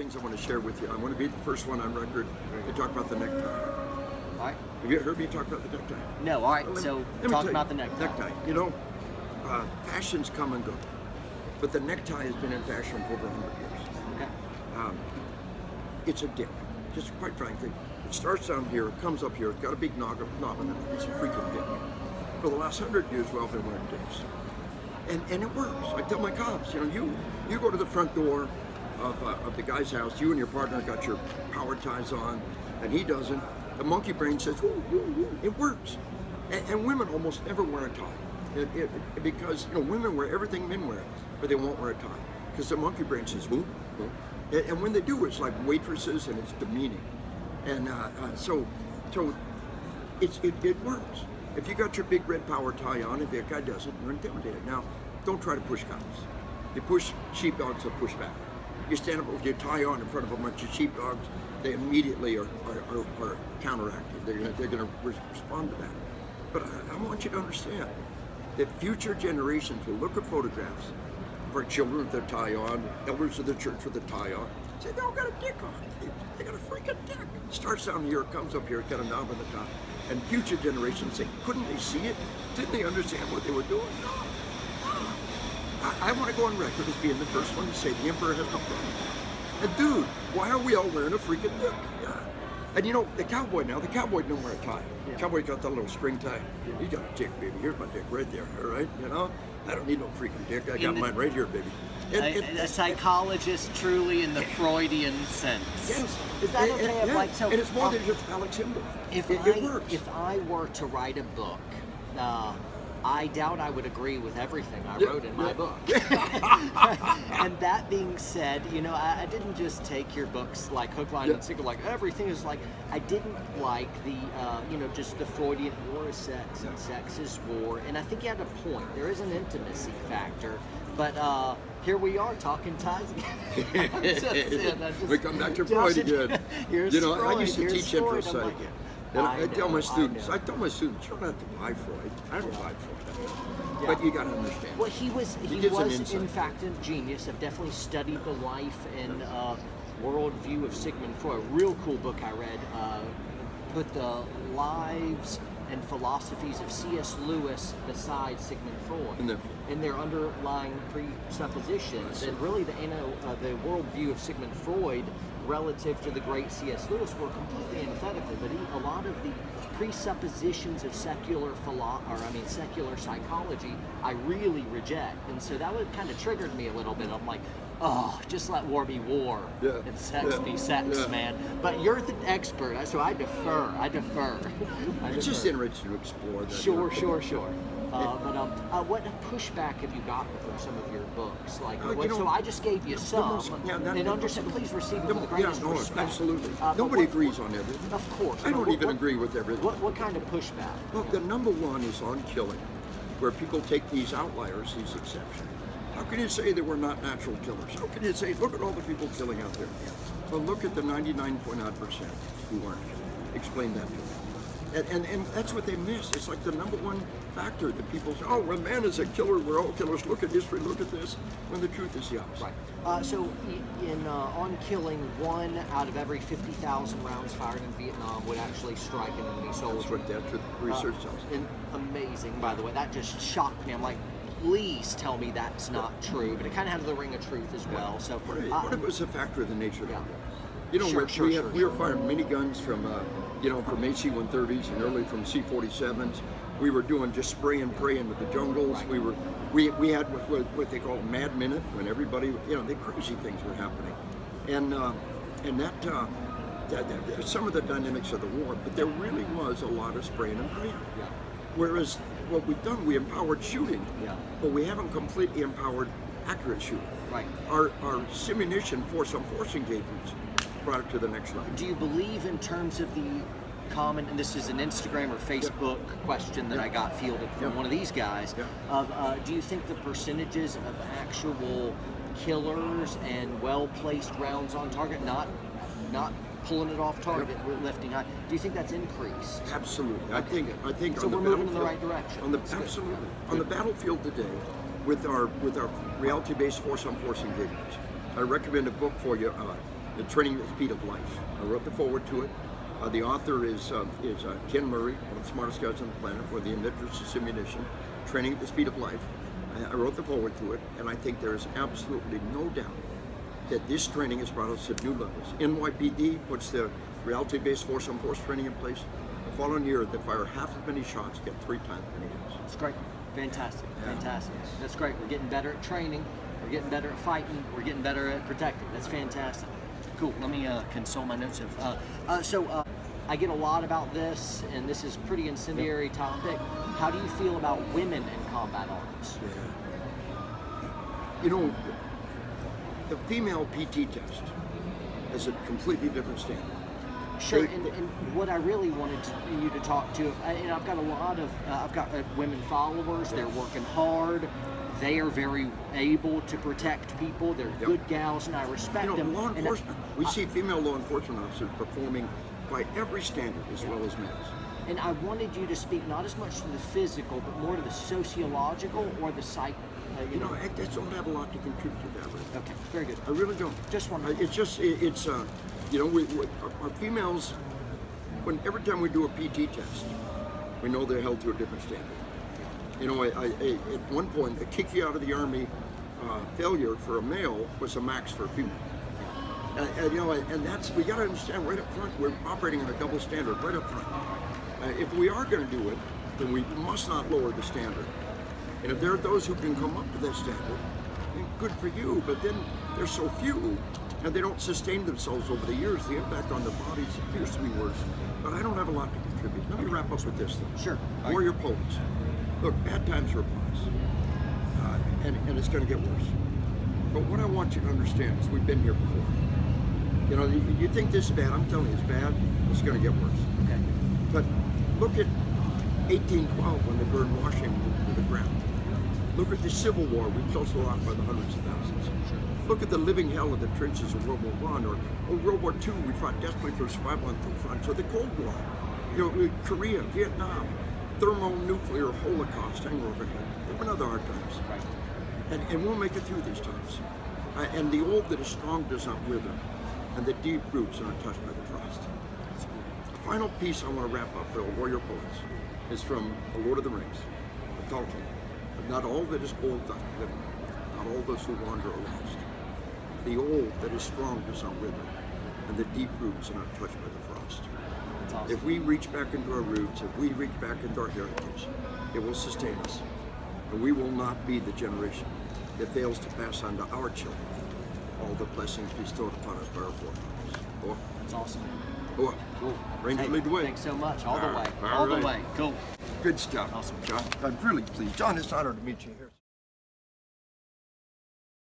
things I want to share with you. I want to be the first one on record to talk about the necktie. All right. Have you heard me talk about the necktie? No, all right, Well, so let me talk tell you, about the necktie. Necktie. You know, fashions come and go, but the necktie has been in fashion for over 100 years. Okay. It's a dick, just quite frankly. It starts down here, it comes up here, it's got a big knob in it. It's a freaking dick. For the last 100 years, we've all been wearing dicks. And it works. I tell my cops, you go to the front door of the guy's house, you and your partner got your power ties on, and he doesn't. The monkey brain says, ooh, ooh, ooh. It works. And women almost never wear a tie. Because women wear everything men wear, but they won't wear a tie. Because the monkey brain says, ooh, ooh. And when they do, it's like waitresses and it's demeaning. And so it works. If you got your big red power tie on and the guy doesn't, you're intimidated. Now, don't try to push guys. You push sheepdogs, they'll push back. You stand up with your tie on in front of a bunch of sheepdogs, they immediately are counteracted. They're going to respond to that. But I want you to understand that future generations will look at photographs of our children with their tie on, elders of the church with a tie on, say they all got a dick on. They got a freaking dick. It starts down here, it comes up here, it's got a knob on the top. And future generations say, couldn't they see it? Didn't they understand what they were doing? No. I want to go on record as being the first one to say the emperor has no problem. And dude, why are we all wearing a freaking dick? Yeah. And the cowboy don't wear a tie. Yeah. Cowboy got that little string tie. Yeah. He got a dick, baby. Here's my dick right there, all right? I don't need no freaking dick. I got mine right here, baby. A psychologist truly in the Freudian sense. Yes. Is that okay? Yeah. Like, so, and it's more than just phallic symbol. It works. If I were to write a book, I doubt I would agree with everything I wrote in my book. And that being said, I didn't just take your books like hook, line, and sinker. Like everything is like, I didn't like the, just the Freudian war is sex and sex is war. And I think you had a point. There is an intimacy factor, but here we are talking ties again. We come back to Freud again. Freud, I used to teach intro psych. Like, And I tell my students, you don't have to buy Freud. I don't buy Freud. Yeah. But you got to understand. Well, he was in fact a genius. I've definitely studied the life and worldview of Sigmund Freud. Real cool book I read. Put the lives and philosophies of C.S. Lewis beside Sigmund Freud and their underlying presuppositions, and really the worldview of Sigmund Freud relative to the great C.S. Lewis were completely antithetical, but a lot of the presuppositions of secular psychology I really reject, and so that would kind of triggered me a little bit. I'm like, oh, just let war be war and sex be sex, man. But you're the expert, so I defer. It's just interesting to explore that. Sure. But what pushback have you gotten from some of your books? Like, so I just gave you some, and understand. Please receive it with the greatest respect. Absolutely. Nobody agrees on everything. Of course. I don't even agree with everything. What kind of pushback? Well, the number one is on killing, where people take these outliers, these exceptions. How can you say that we're not natural killers? How can you say, look at all the people killing out there? Well, look at the 99.9% who aren't. Explain that to me. And that's what they miss. It's like the number one factor that people say, oh, when man is a killer, we're all killers. Look at history, look at this. When the truth is the opposite. Right. So on killing, 1 out of every 50,000 rounds fired in Vietnam would actually strike an enemy soldier. That's what research tells us. And amazing, by the way. That just shocked me. I'm like, please tell me that's not true. But it kind of has the ring of truth as well. So what if it was a factor of the nature of the war? We were firing miniguns from from AC-130s and early from C-47s. We were doing just spray and pray into the jungles. Right. We had what they call a mad minute when everybody, the crazy things were happening, and that some of the dynamics of the war. But there really was a lot of spraying and praying. Yeah. Whereas what we've done, we empowered shooting, but we haven't completely empowered accurate shooting. Right. Our simunition force engagements brought it to the next level. Do you believe in terms of the common, and this is an Instagram or Facebook question that I got fielded from one of these guys, do you think the percentages of actual killers and well-placed rounds on target, not pulling it off target, lifting high, do you think that's increased? Absolutely. I think so we're moving in the right direction. Absolutely. On the battlefield today, with our reality-based force-on-force engagements, I recommend a book for you. The Training at the Speed of Life. I wrote the foreword to it. The author is Ken Murray, one of the smartest guys on the planet, one of the inventors of simulation, Training at the Speed of Life. I wrote the foreword to it, and I think there is absolutely no doubt that this training has brought us to new levels. NYPD puts the reality-based force-on-force training in place. The following year, they fire half as many shots, get 3 times as many hits. That's great. Fantastic. Yeah. Fantastic. That's great. We're getting better at training. We're getting better at fighting. We're getting better at protecting. That's fantastic. Cool. Let me consult my notes. So I get a lot about this, and this is a pretty incendiary topic. How do you feel about women in combat arms? Yeah. You know, the female PT test is a completely different standard. Sure, and what I really wanted you to talk to, and I've got a lot of, I've got women followers. They're working hard. They are very able to protect people. They're good gals, and I respect them. Law enforcement. We see female law enforcement officers performing by every standard as well as men's. And I wanted you to speak not as much to the physical, but more to the sociological or the psych. I just don't have a lot to contribute to that. Right? Okay, very good. I really don't. Just one. Our females, every time we do a PT test, we know they're held to a different standard. At one point, a kick you out of the Army failure for a male was a max for a female. And that's, we got to understand right up front, we're operating on a double standard right up front. If we are going to do it, then we must not lower the standard. And if there are those who can come up to that standard, then good for you, but then there's so few, and they don't sustain themselves over the years. The impact on their bodies appears to be worse. But I don't have a lot to contribute. Let me wrap up with this though. Sure. Warrior poets. Look, bad times are upon us, and it's going to get worse. But what I want you to understand is we've been here before. You think this is bad, I'm telling you it's bad, it's going to get worse. Okay. But look at 1812 when they burned Washington to the ground. Look at the Civil War, we killed a lot by the hundreds of thousands. Sure. Look at the living hell of the trenches of World War I, or World War II, we fought desperately for survival on two fronts, or the Cold War. Korea, Vietnam, thermonuclear holocaust hanging overhead. There were other hard times. Right. And we'll make it through these times. And the old that is strong does not wither, and the deep roots are not touched by the frost. The final piece I want to wrap up for Warrior Poets is from The Lord of the Rings, the Tolkien. Not all that is gold doth glitter, not all those who wander are lost. The old that is strong does not wither, and the deep roots are not touched by the frost. That's awesome. If we reach back into our roots, if we reach back into our heritage, it will sustain us. And we will not be the generation that fails to pass on to our children all the blessings bestowed upon us by our forefathers. Oh, That's awesome. oh, Cool. Ranger, lead the way. Thanks so much. All the way. All All the right. way. Cool. Good stuff. Awesome. John. I'm really pleased. John, it's an honor to meet you here.